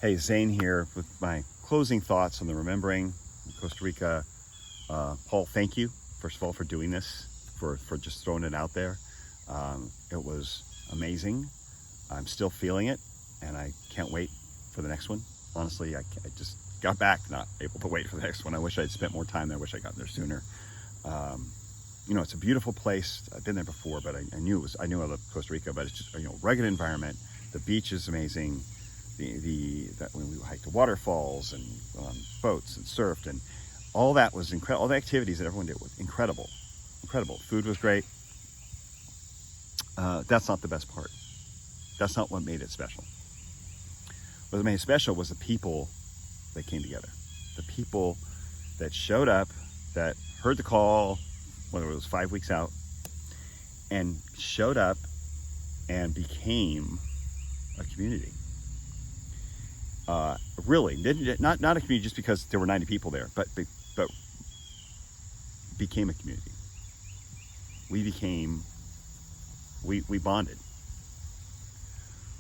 Hey, Zane here with my closing thoughts on the Remembering Costa Rica. Paul, thank you, first of all, for doing this, for just throwing it out there. It was amazing. I'm still feeling it, and I can't wait for the next one. Honestly, I just got back, not able to wait for the next one. I wish I'd spent more time there. I wish I got there sooner. It's a beautiful place. I've been there before, but I knew I knew I loved Costa Rica, but it's just, rugged environment. The beach is amazing. That when we hiked the waterfalls and boats and surfed, and all that was incredible. All the activities that everyone did was incredible. Food was great. That's not the best part. That's not what made it special. What made it special was the people that came together. The people that showed up, that heard the call, whether it was 5 weeks out, and showed up and became a community. Really, not a community just because there were 90 people there, but became a community. We bonded.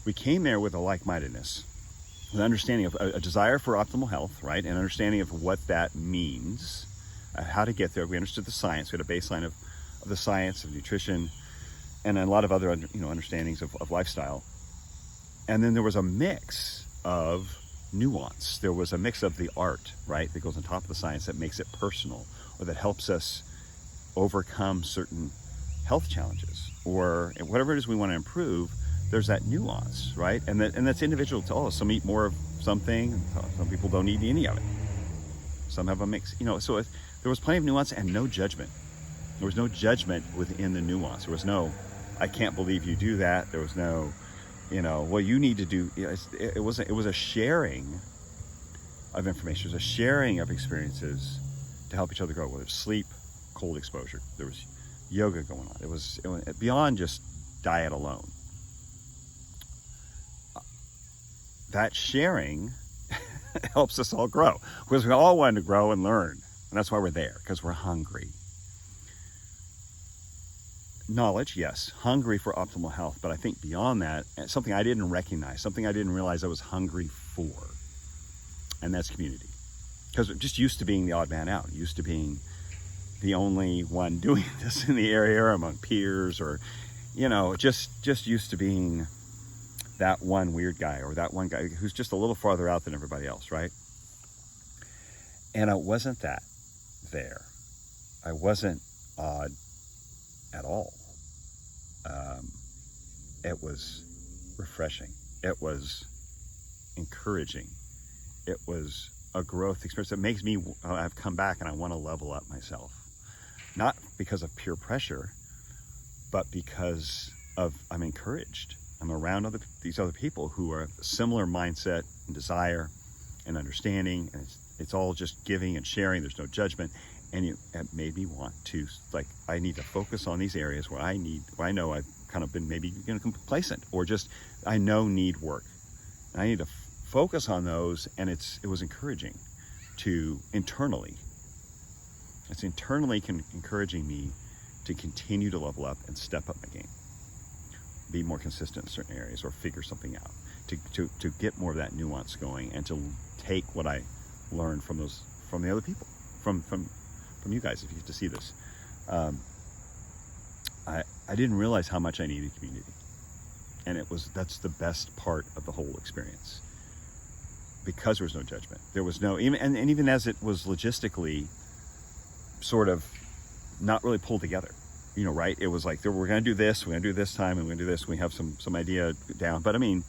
We came there with a like-mindedness, with an understanding of a desire for optimal health, right? An understanding of what that means, how to get there. We understood the science. We had a baseline of the science of nutrition, and a lot of other understandings of lifestyle. And then there was a mix of nuance. There was a mix of the art, right, that goes on top of the science, that makes it personal, or that helps us overcome certain health challenges, or whatever it is we want to improve. There's that nuance, right? And that's individual to all. Some eat more of something, and some people don't eat any of it. Some have a mix, so there was plenty of nuance and no judgment. There was no judgment within the nuance. There was no, I can't believe you do that. There was no, well, you need to do. It was a sharing of information. It was a sharing of experiences to help each other grow. Whether it's sleep, cold exposure, there was yoga going on. It was beyond just diet alone. That sharing helps us all grow, because we all want to grow and learn, and that's why we're there, because we're hungry. Knowledge, yes, hungry for optimal health, but I think beyond that, something I didn't recognize, something I didn't realize I was hungry for, and that's community. Because it just used to being the odd man out, used to being the only one doing this in the area, or among peers, or just used to being that one weird guy, or that one guy who's just a little farther out than everybody else, right? And it wasn't that there. I wasn't odd at all. It was refreshing. It was encouraging. It was a growth experience that makes me, I've come back and I want to level up myself. Not because of pure pressure, but because I'm encouraged. I'm around these other people who are similar mindset and desire and understanding, and it's all just giving and sharing. There's no judgment. And it made me want to, I need to focus on these areas where I know I've kind of been maybe complacent, or just I know need work. And I need to focus on those, and it was encouraging to internally. It's internally encouraging me to continue to level up and step up my game, be more consistent in certain areas, or figure something out, to get more of that nuance going, and to take what I learned from the other people, from you guys, if you get to see this. I didn't realize how much I needed community, and that's the best part of the whole experience, because there was no judgment. There was no even as it was logistically sort of not really pulled together, right? It was like, we're going to do this, we're going to do this time, and we're going to do this. We have some idea down, but we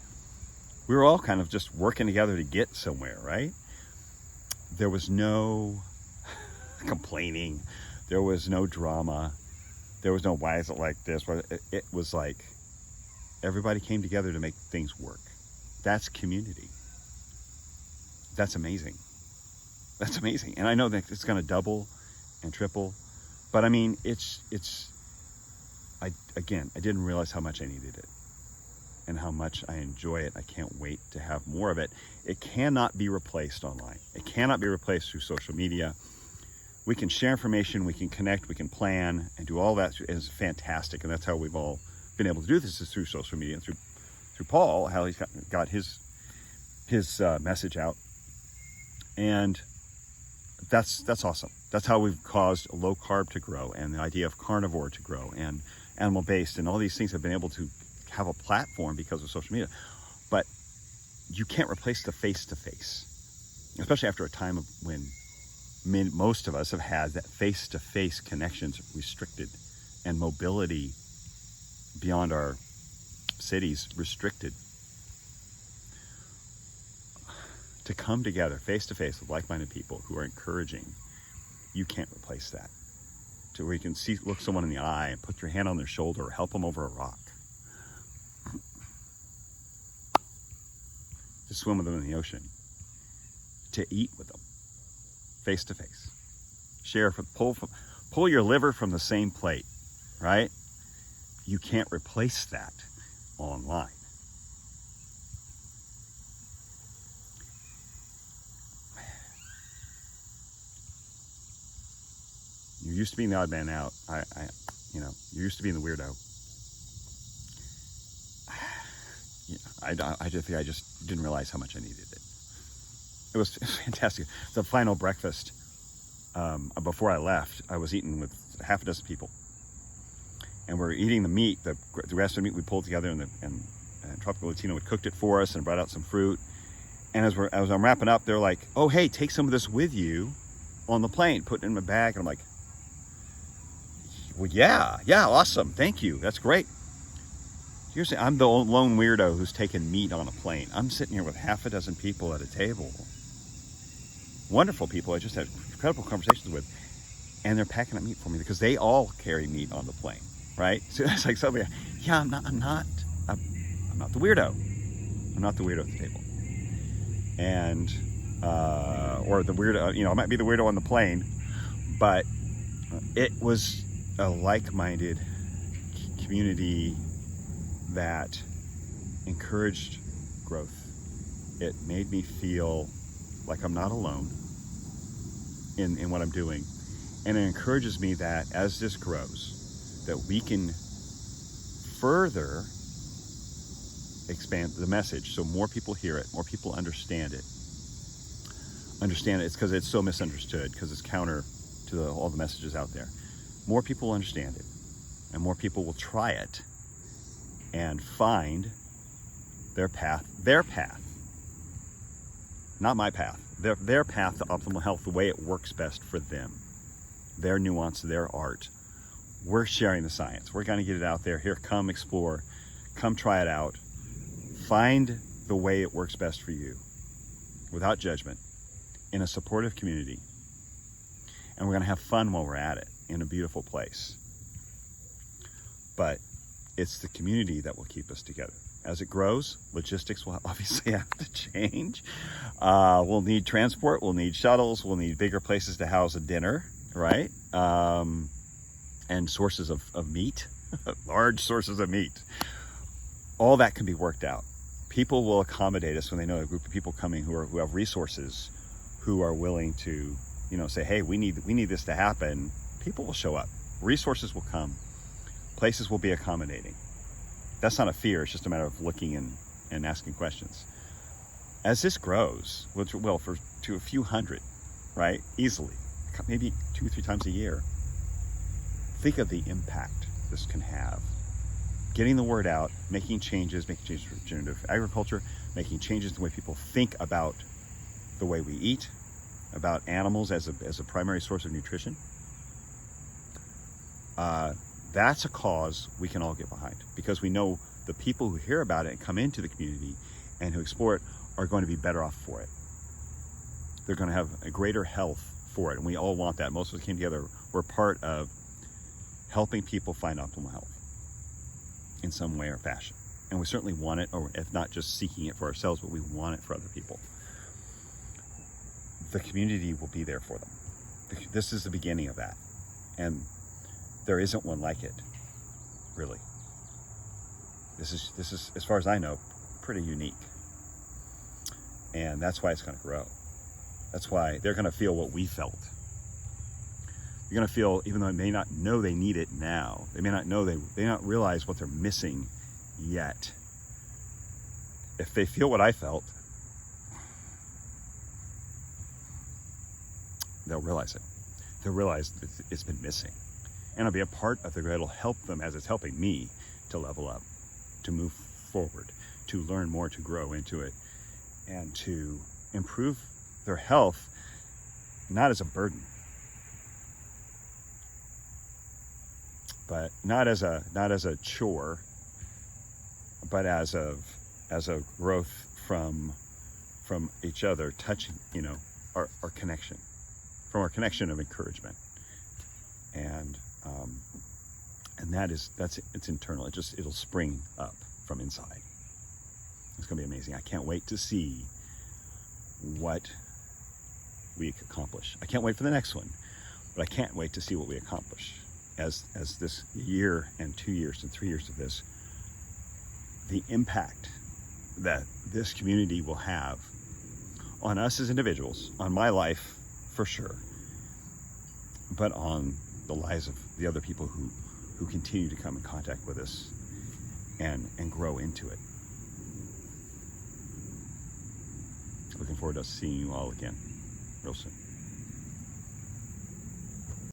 were all kind of just working together to get somewhere, right? There was no complaining. There was no drama. There was no, why is it like this? It was like everybody came together to make things work. That's community. That's amazing. That's amazing. And I know that it's going to double and triple, but I didn't realize how much I needed it and how much I enjoy it. I can't wait to have more of it. It cannot be replaced online. It cannot be replaced through social media. We can share information, we can connect, we can plan, and do all that is fantastic. And that's how we've all been able to do this, is through social media, and through Paul, how he's got his his message out. And that's awesome. That's how we've caused low carb to grow, and the idea of carnivore to grow, and animal based, and all these things have been able to have a platform because of social media. But you can't replace the face-to-face, especially after a time of when most of us have had that face-to-face connections restricted, and mobility beyond our cities restricted. To come together face-to-face with like-minded people who are encouraging, you can't replace that. To where you can look someone in the eye and put your hand on their shoulder or help them over a rock. To swim with them in the ocean. To eat with them face-to-face. Share, pull your liver from the same plate, right? You can't replace that online. You're used to being the odd man out. You're used to being the weirdo. I just didn't realize how much I needed it. It was fantastic. The final breakfast, before I left, I was eating with half a dozen people. And we're eating the meat, the rest of the meat we pulled together, and Tropical Latino had cooked it for us and brought out some fruit. And as I'm wrapping up, they're like, "Oh, hey, take some of this with you on the plane, put it in my bag." And I'm like, "Well, yeah, awesome, thank you, that's great." I'm the lone weirdo who's taking meat on a plane. I'm sitting here with half a dozen people at a table. Wonderful people I just had incredible conversations with. And they're packing up meat for me because they all carry meat on the plane, right? So it's like somebody, I'm not the weirdo. I'm not the weirdo at the table. And, or the weirdo, I might be the weirdo on the plane, but it was a like-minded community that encouraged growth. It made me feel like I'm not alone in what I'm doing. And it encourages me that as this grows, that we can further expand the message so more people hear it, more people understand it. It's because it's so misunderstood, because it's counter to all the messages out there. More people understand it, and more people will try it and find their path, not my path, their path to optimal health, the way it works best for them, their nuance, their art. We're sharing the science. We're going to get it out there. Here, come explore, come try it out, find the way it works best for you without judgment in a supportive community. And we're going to have fun while we're at it in a beautiful place. But it's the community that will keep us together. As it grows, logistics will obviously have to change. We'll need transport, we'll need shuttles, we'll need bigger places to house a dinner, right? And sources of meat, large sources of meat. All that can be worked out. People will accommodate us when they know a group of people coming who have resources, who are willing to, say, hey, we need this to happen. People will show up. Resources will come. Places will be accommodating. That's not a fear. It's just a matter of looking and asking questions. As this grows, which will to a few hundred, right? Easily, maybe 2 or 3 times a year. Think of the impact this can have. Getting the word out, making changes for regenerative agriculture, making changes in the way people think about the way we eat, about animals as a primary source of nutrition. That's a cause we can all get behind, because we know the people who hear about it and come into the community and who explore it are going to be better off for it. They're going to have a greater health for it, and we all want that. Most of us came together. We're part of helping people find optimal health in some way or fashion. And we certainly want it, or if not just seeking it for ourselves, but we want it for other people. The community will be there for them. This is the beginning of that. And there isn't one like it, really. This is, as far as I know, pretty unique. And that's why it's going to grow. That's why they're going to feel what we felt. You're going to feel, even though they may not know they need it now, they may not know, they may not realize what they're missing yet. If they feel what I felt, they'll realize it. They'll realize that it's been missing. And I'll be a part of the group. It'll help them as it's helping me to level up, to move forward, to learn more, to grow into it, and to improve their health, not as a burden, but not as a chore, but as a growth from each other, touching, our connection, from our connection of encouragement, and it's internal. It'll spring up from inside. It's gonna be amazing. I can't wait to see what we accomplish. I can't wait for the next one, but I can't wait to see what we accomplish as this year and 2 years and 3 years of this, the impact that this community will have on us as individuals, on my life for sure, but on the lives of the other people who continue to come in contact with us and grow into it. Looking forward to seeing you all again real soon.